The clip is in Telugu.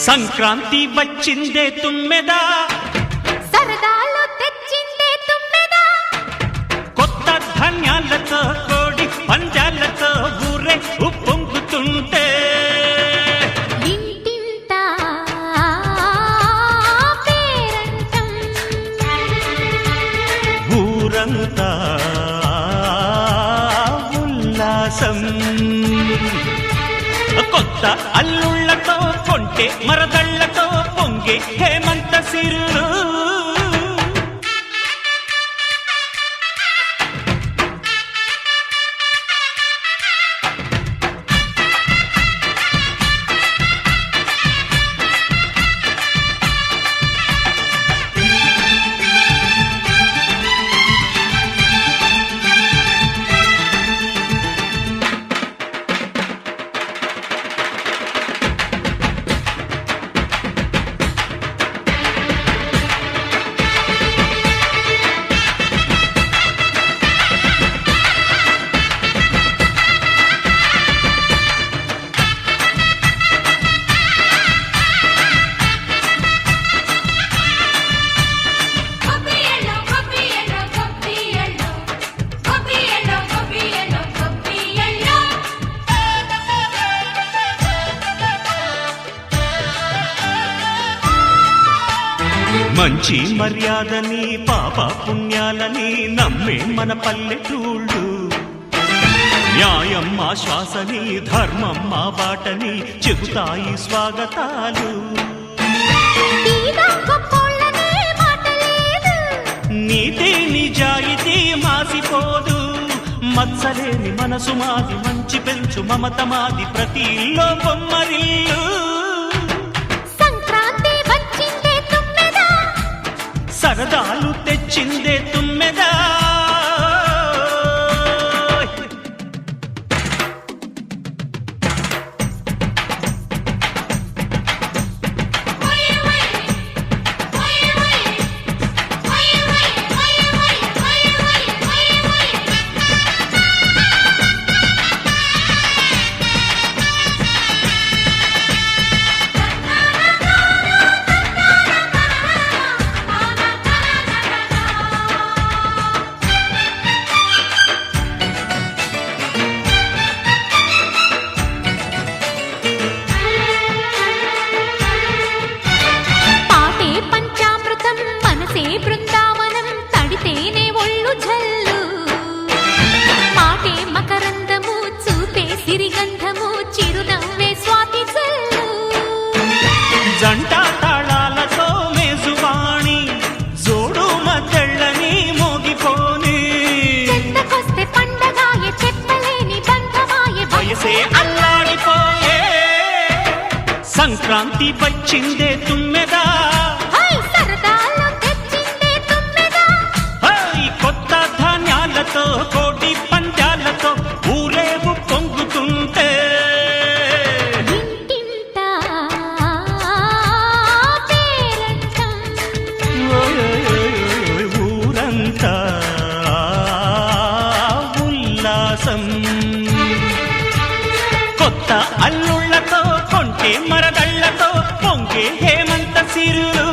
సంక్రాంతి వచ్చిందే తుమ్మెదా, సరదాలు తెచ్చిందే తుమ్మెదా, కొత్త ధాన్యాలతో కోడి పంజాలతో ఊరే ఉప్పొంగుతుంటే ఇంటింటా పేరంటం, ఊరంతా ఉల్లాసం. కొత్త అల్లుళ్లతో కొంటే మరదళ్లతో పొంగే హేమంత సిరులు. మంచి మర్యాదని పాప పుణ్యాలని నమ్మే మన పల్లెటూళ్ళు, న్యాయం మా శ్వాసని ధర్మం మా బాటని చెబుతాయి స్వాగతాలు. నీతి నిజాయితీ మాసిపోదు, మత్సలేని మనసు మాది, మంచి పెంచు మమత మాది, ప్రతి ఇల్లో బొమ్మరిల్లు. సరదాలు తెచ్చిందే తుమ్మెదా, బృందావనం తడితేనే ఒళ్ళు జల్లు, మాటే మకరందము చూపే సిరిగంధము, చిరునవ్వే స్వాతి జల్లు. జంట తాళాలతో మేజువాణి జోడు మద్దళ్ళని మోగిపోని, చెంతకొస్తే పండగాయే చెప్పలేని బంధమాయే, వయసే అల్లాడిపోయే. సంక్రాంతి వచ్చిందే తుమ్మెదా, కోటి పంజాలతో ఊరేగు పొంగుతుంటే ఇంటింటా పేరంటం, ఊరంతా ఉల్లాసం. కొత్త అల్లుళ్లతో కొంటే మరదళ్లతో పొంగే హేమంత సిరులు.